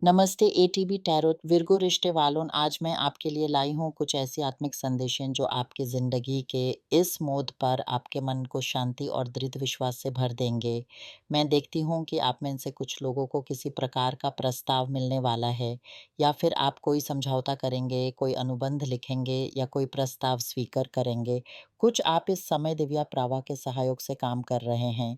नमस्ते ATB tarot Virgo रिश्ते वालों आज मैं आपके लिए लाई हूँ कुछ ऐसी आत्मिक संदेशें जो आपकी ज़िंदगी के इस मोड़ पर आपके मन को शांति और दृढ़ विश्वास से भर देंगे। मैं देखती हूँ कि आप में से कुछ लोगों को किसी प्रकार का प्रस्ताव मिलने वाला है या फिर आप कोई समझौता करेंगे, कोई अनुबंध लिखेंगे या कोई प्रस्ताव स्वीकार करेंगे। कुछ आप इस समय दिव्या प्रावा के सहयोग से काम कर रहे हैं।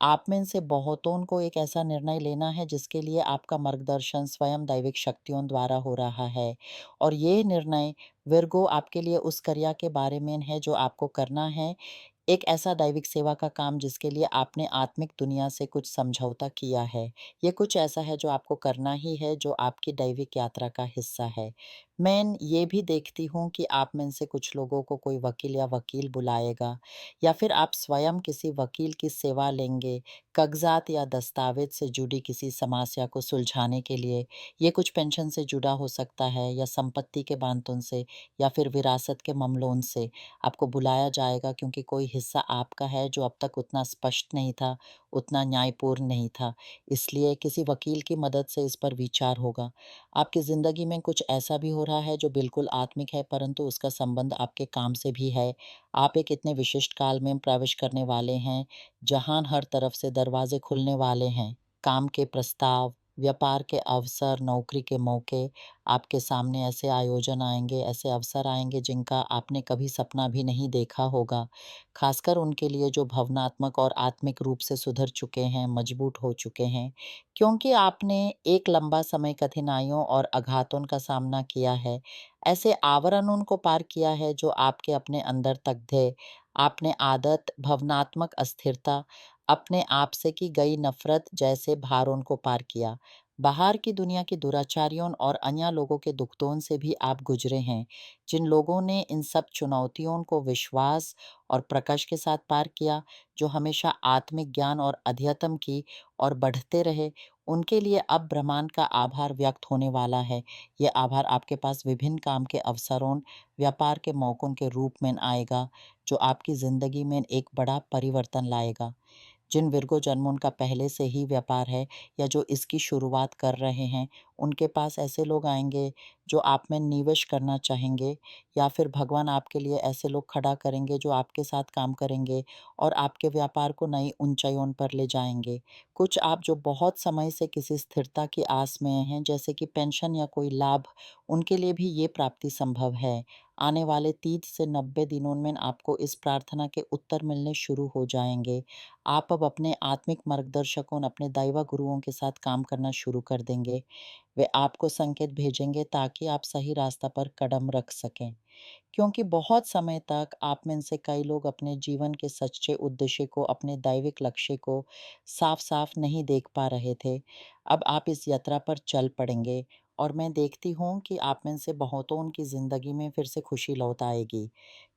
आप में से बहुतों को एक ऐसा निर्णय लेना है जिसके लिए आपका मार्गदर्शन स्वयं दैविक शक्तियों द्वारा हो रहा है और ये निर्णय विर्गो आपके लिए उस क्रिया के बारे में है जो आपको करना है। एक ऐसा दैविक सेवा का काम जिसके लिए आपने आत्मिक दुनिया से कुछ समझौता किया है। ये कुछ ऐसा है जो आपको करना ही है, जो आपकी दैविक यात्रा का हिस्सा है। मैं ये भी देखती हूँ कि आप में से कुछ लोगों को कोई वकील या वकील बुलाएगा या फिर आप स्वयं किसी वकील की सेवा लेंगे, कागज़ात या दस्तावेज़ से जुड़ी किसी समस्या को सुलझाने के लिए। ये कुछ पेंशन से जुड़ा हो सकता है या संपत्ति के बांतों से या फिर विरासत के मामलों से। आपको बुलाया जाएगा क्योंकि कोई हिस्सा आपका है जो अब तक उतना स्पष्ट नहीं था, उतना न्यायपूर्ण नहीं था। इसलिए किसी वकील की मदद से इस पर विचार होगा। आपकी ज़िंदगी में कुछ ऐसा भी हो रहा है जो बिल्कुल आत्मिक है, परंतु उसका संबंध आपके काम से भी है। आप एक इतने विशिष्ट काल में प्रवेश करने वाले हैं, जहाँ हर तरफ से दरवाजे खुलने वाले हैं। काम के प्रस्ताव, व्यापार के अवसर, नौकरी के मौके, आपके सामने ऐसे आयोजन आएँगे, ऐसे अवसर आएँगे जिनका आपने कभी सपना भी नहीं देखा होगा। खासकर उनके लिए जो भावनात्मक और आत्मिक रूप से सुधर चुके हैं, मजबूत हो चुके हैं। क्योंकि आपने एक लंबा समय कठिनाइयों और आघातों का सामना किया है। ऐसे आवरणों को पार किया है जो आपके अपने अंदर तक थे। आपने आदत, भावनात्मक अस्थिरता, अपने आप से की गई नफ़रत जैसे भारों को पार किया। बाहर की दुनिया के दुराचारियों और अन्य लोगों के दुखों से भी आप गुजरे हैं। जिन लोगों ने इन सब चुनौतियों को विश्वास और प्रकाश के साथ पार किया, जो हमेशा आत्मिक ज्ञान और अध्यात्म की और बढ़ते रहे, उनके लिए अब ब्रह्मांड का आभार व्यक्त होने वाला है। ये आभार आपके पास विभिन्न काम के अवसरों, व्यापार के मौकों के रूप में आएगा, जो आपकी ज़िंदगी में एक बड़ा परिवर्तन लाएगा। जिन विर्गो जन्मों का पहले से ही व्यापार है या जो इसकी शुरुआत कर रहे हैं, उनके पास ऐसे लोग आएँगे जो आप में निवेश करना चाहेंगे या फिर भगवान आपके लिए ऐसे लोग खड़ा करेंगे जो आपके साथ काम करेंगे और आपके व्यापार को नई ऊँचाइयों पर ले जाएँगे। कुछ आप जो बहुत समय से किसी स्थिरता की आस में हैं, जैसे कि पेंशन या कोई लाभ, उनके लिए भी ये प्राप्ति संभव है। आने वाले 30 से 90 दिनों में आपको इस प्रार्थना के उत्तर मिलने शुरू हो जाएँगे। आप अब अपने आत्मिक मार्गदर्शकों, अपने दैवा गुरुओं के साथ काम करना शुरू कर देंगे। वे आपको संकेत भेजेंगे ताकि आप सही रास्ता पर कदम रख सकें। क्योंकि बहुत समय तक आप में से कई लोग अपने जीवन के सच्चे उद्देश्य को, अपने दैविक लक्ष्य को साफ-साफ नहीं देख पा रहे थे। अब आप इस यात्रा पर चल पड़ेंगे और मैं देखती हूँ कि आप में से बहुतों की ज़िंदगी में फिर से खुशी लौट आएगी।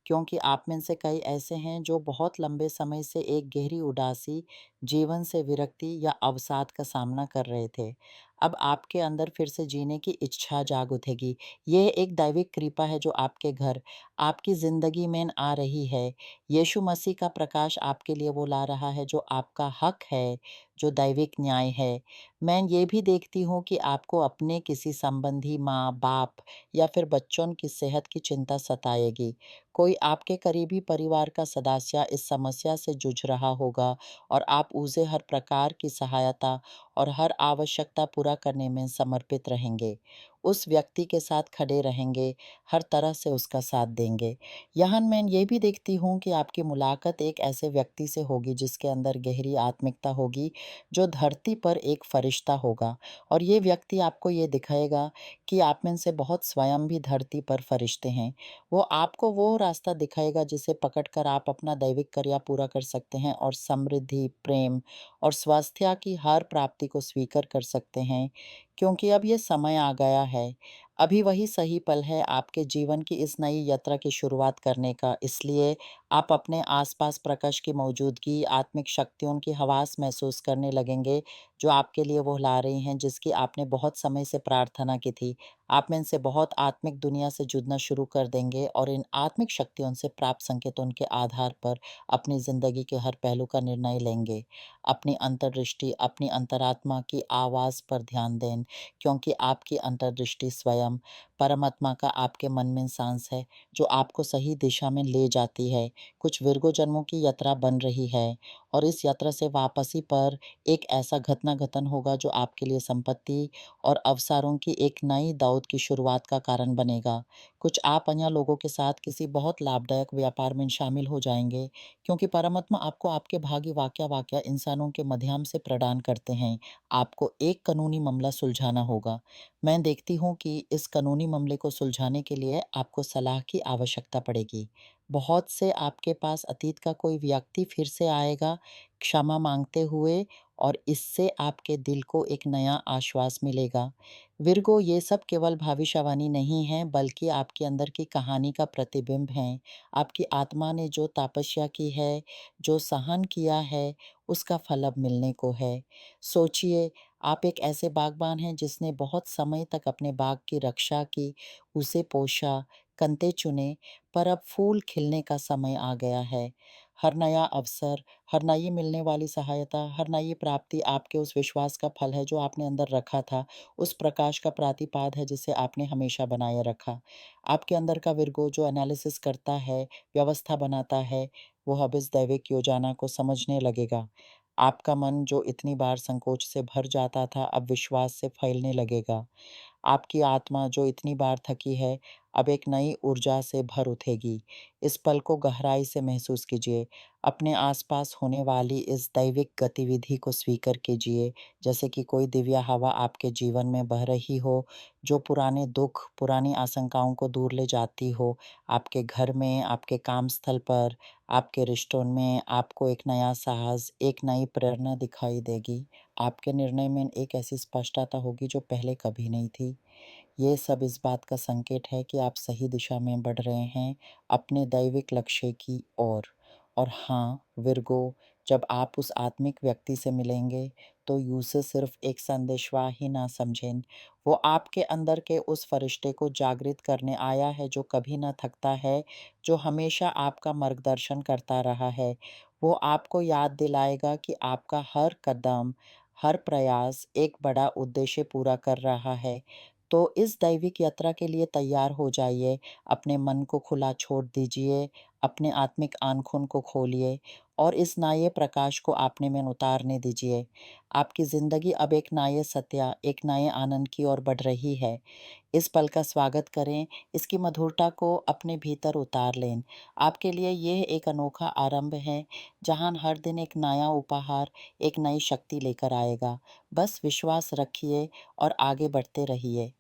क्योंकि आप में से कई ऐसे हैं जो बहुत लंबे समय से एक गहरी उदासी, जीवन से विरक्ति या अवसाद का सामना कर रहे थे। अब आपके अंदर फिर से जीने की इच्छा जाग उठेगी। ये एक दैविक कृपा है जो आपके घर, आपकी ज़िंदगी में आ रही है। यीशु मसीह का प्रकाश आपके लिए वो ला रहा है जो आपका हक है, जो दैविक न्याय है। मैं ये भी देखती हूँ कि आपको अपने किसी संबंधी माँ-बाप या फिर बच्चों की सेहत की चिंता सताएगी। कोई आपके करीबी परिवार का सदस्य इस समस्या से जूझ रहा होगा और आप उसे हर प्रकार की सहायता और हर आवश्यकता पूरा करने में समर्पित रहेंगे। उस व्यक्ति के साथ खड़े रहेंगे, हर तरह से उसका साथ देंगे। यहाँ मैं ये भी देखती हूँ कि आपकी मुलाकात एक ऐसे व्यक्ति से होगी जिसके अंदर गहरी आत्मिकता होगी, जो धरती पर एक फरिश्ता होगा और ये व्यक्ति आपको ये दिखाएगा कि आप में से बहुत स्वयं भी धरती पर फरिश्ते हैं। वो आपको वो रास्ता दिखाएगा जिसे पकड़कर आप अपना दैविक कार्य पूरा कर सकते हैं और समृद्धि, प्रेम और स्वास्थ्य की हर प्राप्ति को स्वीकार कर सकते हैं। क्योंकि अब ये समय आ गया है। अभी वही सही पल है आपके जीवन की इस नई यात्रा की शुरुआत करने का। इसलिए आप अपने आसपास प्रकाश की मौजूदगी, आत्मिक शक्तियों की हवास महसूस करने लगेंगे, जो आपके लिए वो ला रही हैं जिसकी आपने बहुत समय से प्रार्थना की थी। आप में से बहुत आत्मिक दुनिया से जुड़ना शुरू कर देंगे और इन आत्मिक शक्तियों से प्राप्त संकेतों के आधार पर अपनी ज़िंदगी के हर पहलू का निर्णय लेंगे। अपनी अंतर्दृष्टि, अपनी अंतरात्मा की आवाज़ पर ध्यान दें क्योंकि आपकी अंतर्दृष्टि स्वयं परमात्मा का आपके मन में सांस है, जो आपको सही दिशा में ले जाती है। कुछ विर्गो जन्मों की यात्रा बन रही है और इस यात्रा से वापसी पर एक ऐसा घटना-घटन होगा जो आपके लिए संपत्ति और अवसरों की एक नई दौर की शुरुआत का कारण बनेगा। कुछ आप अन्य लोगों के साथ किसी बहुत लाभदायक व्यापार में शामिल हो जाएँगे, क्योंकि परमात्मा आपको आपके भाग्य वाक़या-वाक़या इंसानों के माध्यम से प्रदान करते हैं। आपको एक कानूनी मामला सुलझाना होगा। मैं देखती हूँ कि इस कानूनी मामले को सुलझाने के लिए आपको सलाह की आवश्यकता पड़ेगी। बहुत से आपके पास अतीत का कोई व्यक्ति फिर से आएगा, क्षमा माँगते हुए और इससे आपके दिल को एक नया आश्वास मिलेगा। विर्गो, ये सब केवल भविष्यवाणी नहीं है, बल्कि आपके अंदर की कहानी का प्रतिबिंब है। आपकी आत्मा ने जो तपस्या की है, जो सहन किया है, उसका फल अब मिलने को है। सोचिए, आप एक ऐसे बागबान हैं जिसने बहुत समय तक अपने बाग की रक्षा की, उसे पोषा, कंते चुने, पर अब फूल खिलने का समय आ गया है। हर नया अवसर, हर नई मिलने वाली सहायता, हर नई प्राप्ति आपके उस विश्वास का फल है जो आपने अंदर रखा था, उस प्रकाश का प्रतिपाद है जिसे आपने हमेशा बनाए रखा। आपके अंदर का विर्गो जो एनालिसिस करता है, व्यवस्था बनाता है, वो अब इस दैविक योजना को समझने लगेगा। आपका मन जो इतनी बार संकोच से भर जाता था, अब विश्वास से फैलने लगेगा। आपकी आत्मा जो इतनी बार थकी है, अब एक नई ऊर्जा से भर उठेगी। इस पल को गहराई से महसूस कीजिए। अपने आसपास होने वाली इस दैविक गतिविधि को स्वीकार कीजिए, जैसे कि कोई दिव्य हवा आपके जीवन में बह रही हो, जो पुराने दुःख, पुरानी आशंकाओं को दूर ले जाती हो। आपके घर में, आपके काम स्थल पर, आपके रिश्तों में आपको एक नया साहस, एक नई प्रेरणा दिखाई देगी। आपके निर्णय में एक ऐसी स्पष्टता होगी जो पहले कभी नहीं थी। ये सब इस बात का संकेत है कि आप सही दिशा में बढ़ रहे हैं, अपने दैविक लक्ष्य की ओर। और हाँ, विर्गो, जब आप उस आत्मिक व्यक्ति से मिलेंगे, तो उसे सिर्फ एक संदेशवाह ही ना समझें। वो आपके अंदर के उस फरिश्ते को जागृत करने आया है जो कभी ना थकता है, जो हमेशा आपका मार्गदर्शन करता रहा है। वो आपको याद दिलाएगा कि आपका हर कदम, हर प्रयास एक बड़ा उद्देश्य पूरा कर रहा है। तो इस दैविक यात्रा के लिए तैयार हो जाइए, अपने मन को खुला छोड़ दीजिए, अपने आत्मिक आँखों को खोलिए और इस नए प्रकाश को अपने में उतारने दीजिए। आपकी ज़िंदगी अब एक नए सत्य, एक नए आनंद की ओर बढ़ रही है। इस पल का स्वागत करें, इसकी मधुरता को अपने भीतर उतार लें। आपके लिए यह एक अनोखा आरंभ है, जहाँ हर दिन एक नया उपहार, एक नई शक्ति लेकर आएगा। बस विश्वास रखिए और आगे बढ़ते रहिए।